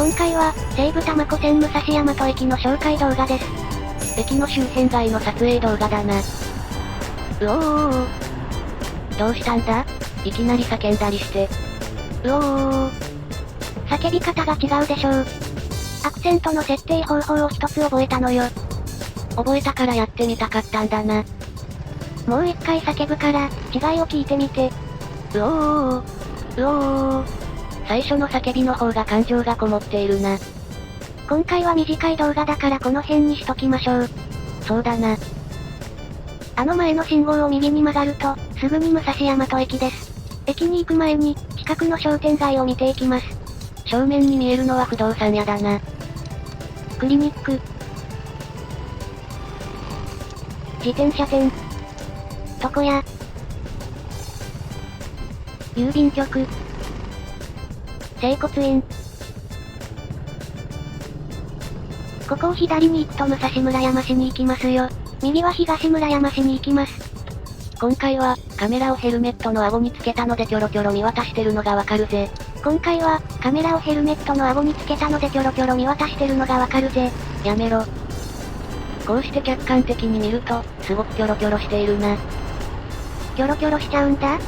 今回は、西武多摩湖線武蔵大和駅の紹介動画です。駅の周辺街の撮影動画だな。うおー。どうしたんだ？いきなり叫んだりして。うおー。叫び方が違うでしょう。アクセントの設定方法を一つ覚えたのよ。覚えたからやってみたかったんだな。もう一回叫ぶから、違いを聞いてみて。うおー。うおー。最初の叫びの方が感情がこもっているな。今回は短い動画だからこの辺にしときましょう。そうだな。あの前の信号を右に曲がると、すぐに武蔵大和駅です。駅に行く前に、近くの商店街を見ていきます。正面に見えるのは不動産屋だな。クリニック。自転車店。床屋。郵便局。整骨院。ここを左に行くと武蔵村山市に行きますよ。右は東村山市に行きます。今回は、カメラをヘルメットの顎につけたのでキョロキョロ見渡してるのがわかるぜ。今回は、カメラをヘルメットの顎につけたのでキョロキョロ見渡してるのがわかるぜ。やめろ。こうして客観的に見ると、すごくキョロキョロしているな。キョロキョロしちゃうんだ？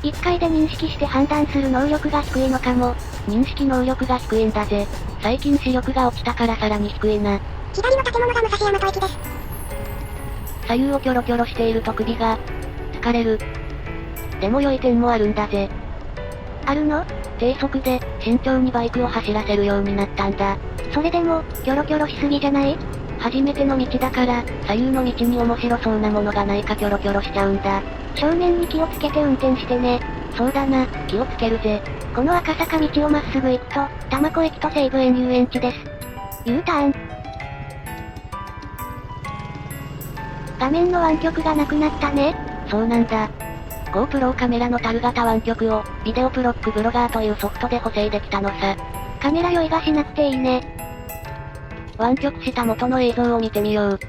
一回で認識して判断する能力が低いのかも。認識能力が低いんだぜ。最近視力が落ちたからさらに低いな。左の建物が武蔵大和駅です。左右をキョロキョロしていると首が、疲れる。でも良い点もあるんだぜ。あるの？低速で、慎重にバイクを走らせるようになったんだ。それでも、キョロキョロしすぎじゃない？初めての道だから、左右の道に面白そうなものがないかキョロキョロしちゃうんだ。正面に気をつけて運転してね。そうだな、気をつけるぜ。この赤坂道をまっすぐ行くと、多摩湖駅と西武園遊園地です。U ターン。画面の湾曲がなくなったね。そうなんだ。GoPro カメラの樽型湾曲を、ビデオプロックブロガーというソフトで補正できたのさ。カメラ酔いがしなくていいね。湾曲した元の映像を見てみよう。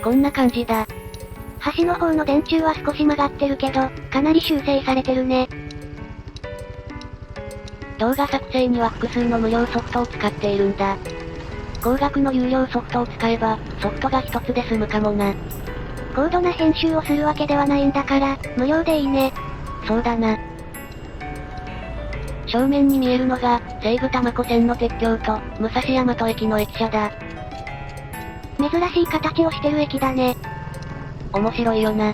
こんな感じだ。端の方の電柱は少し曲がってるけど、かなり修正されてるね。動画作成には複数の無料ソフトを使っているんだ。高額の有料ソフトを使えば、ソフトが一つで済むかもな。高度な編集をするわけではないんだから、無料でいいね。そうだな。正面に見えるのが、西武多摩湖線の鉄橋と、武蔵大和駅の駅舎だ。珍しい形をしてる駅だね。面白いよな。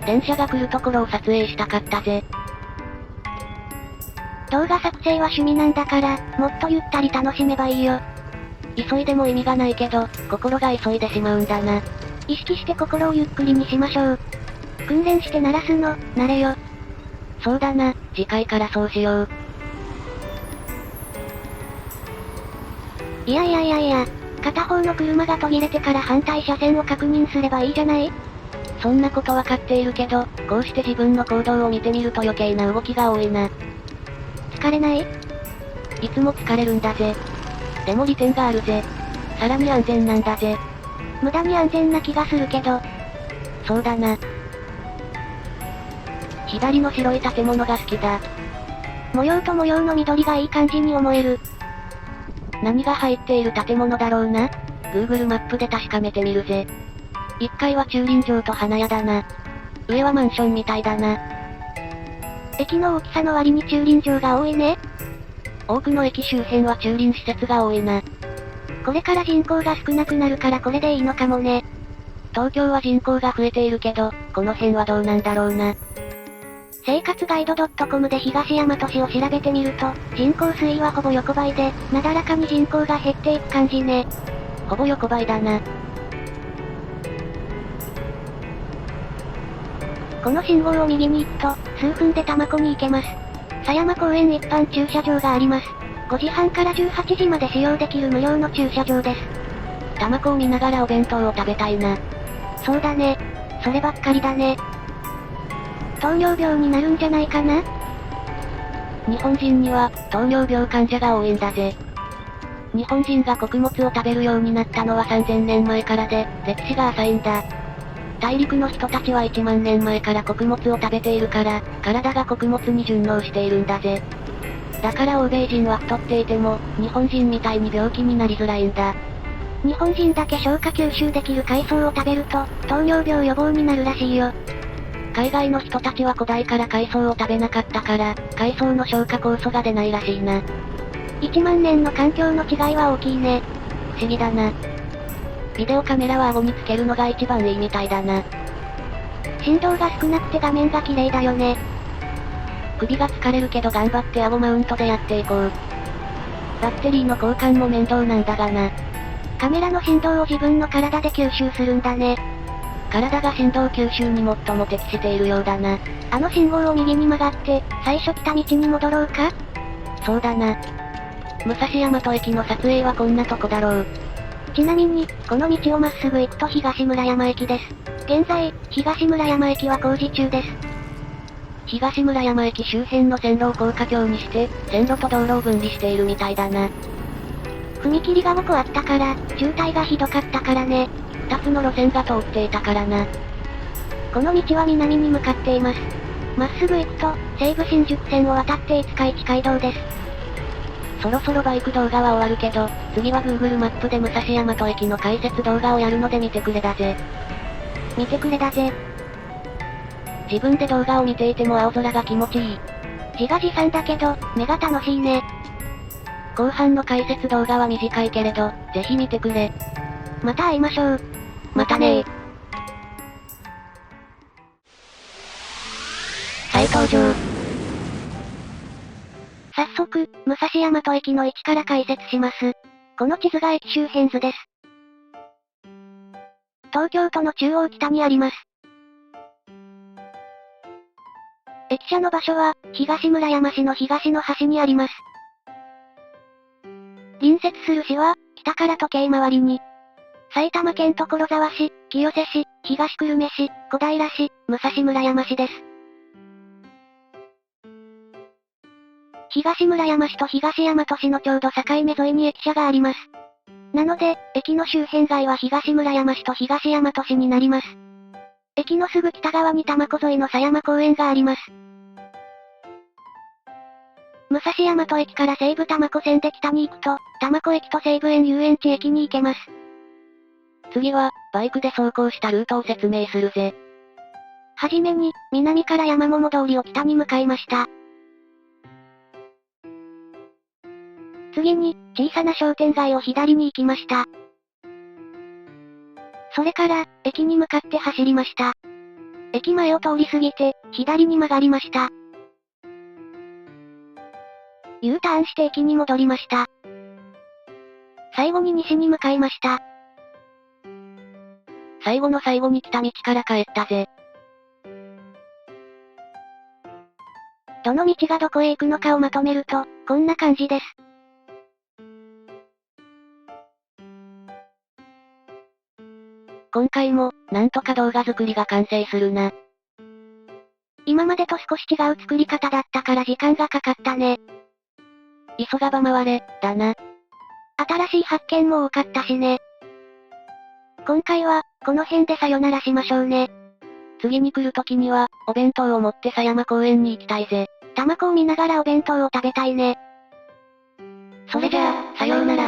電車が来るところを撮影したかったぜ。動画作成は趣味なんだから、もっとゆったり楽しめばいいよ。急いでも意味がないけど、心が急いでしまうんだな。意識して心をゆっくりにしましょう。訓練して鳴らすの、慣れよ。そうだな、次回からそうしよう。いや、片方の車が途切れてから反対車線を確認すればいいじゃない？そんなことわかっているけど、こうして自分の行動を見てみると余計な動きが多いな。疲れない？いつも疲れるんだぜ。でも利点があるぜ。さらに安全なんだぜ。無駄に安全な気がするけど。そうだな。左の白い建物が好きだ。模様と模様の緑がいい感じに思える。何が入っている建物だろうな。Google マップで確かめてみるぜ。1階は駐輪場と花屋だな。上はマンションみたいだな。駅の大きさの割に駐輪場が多いね。多くの駅周辺は駐輪施設が多いな。これから人口が少なくなるからこれでいいのかもね。東京は人口が増えているけど、この辺はどうなんだろうな。生活ガイド .com で東大和市を調べてみると、人口推移はほぼ横ばいで、なだらかに人口が減っていく感じね。ほぼ横ばいだな。この信号を右に行くと、数分で多摩湖に行けます。狭山公園一般駐車場があります。5時半から18時まで使用できる無料の駐車場です。多摩湖を見ながらお弁当を食べたいな。そうだね。そればっかりだね。糖尿病になるんじゃないかな？日本人には、糖尿病患者が多いんだぜ。日本人が穀物を食べるようになったのは3000年前からで、歴史が浅いんだ。大陸の人たちは1万年前から穀物を食べているから、体が穀物に順応しているんだぜ。だから欧米人は太っていても、日本人みたいに病気になりづらいんだ。日本人だけ消化吸収できる海藻を食べると、糖尿病予防になるらしいよ。海外の人たちは古代から海藻を食べなかったから、海藻の消化酵素が出ないらしいな。1万年の環境の違いは大きいね。不思議だな。ビデオカメラは顎につけるのが一番いいみたいだな。振動が少なくて画面が綺麗だよね。首が疲れるけど頑張って顎マウントでやっていこう。バッテリーの交換も面倒なんだがな。カメラの振動を自分の体で吸収するんだね。体が振動吸収に最も適しているようだな。あの信号を右に曲がって、最初来た道に戻ろうか？そうだな。武蔵大和駅の撮影はこんなとこだろう。ちなみに、この道をまっすぐ行くと東村山駅です。現在、東村山駅は工事中です。東村山駅周辺の線路を高架橋にして、線路と道路を分離しているみたいだな。踏切が5個あったから、渋滞がひどかったからね。2つの路線が通っていたからな。この道は南に向かっています。まっすぐ行くと、西武新宿線を渡って五日市街道です。そろそろバイク動画は終わるけど、次は Google マップで武蔵大和駅の解説動画をやるので見てくれだぜ。見てくれだぜ。自分で動画を見ていても青空が気持ちいい。自画自賛だけど、目が楽しいね。後半の解説動画は短いけれど、ぜひ見てくれ。また会いましょう。またねー。再登場。早速、武蔵大和駅の位置から解説します。この地図が駅周辺図です。東京都の中央北にあります。駅舎の場所は、東村山市の東の端にあります。隣接する市は、北から時計回りに、埼玉県所沢市、清瀬市、東久留米市、小平市、武蔵村山市です。東村山市と東大和市のちょうど境目沿いに駅舎があります。なので、駅の周辺街は東村山市と東大和市になります。駅のすぐ北側に多摩湖沿いの狭山公園があります。武蔵大和駅から西武多摩湖線で北に行くと、多摩湖駅と西武園遊園地駅に行けます。次は、バイクで走行したルートを説明するぜ。はじめに、南から山桃通りを北に向かいました。次に、小さな商店街を左に行きました。それから、駅に向かって走りました。駅前を通り過ぎて、左に曲がりました。U ターンして駅に戻りました。最後に西に向かいました。最後の最後に来た道から帰ったぜ。どの道がどこへ行くのかをまとめると、こんな感じです。今回も、なんとか動画作りが完成するな。今までと少し違う作り方だったから時間がかかったね。急がば回れ、だな。新しい発見も多かったしね。今回は、この辺でさよならしましょうね。次に来る時には、お弁当を持って狭山公園に行きたいぜ。多摩湖を見ながらお弁当を食べたいね。それじゃあ、さようなら。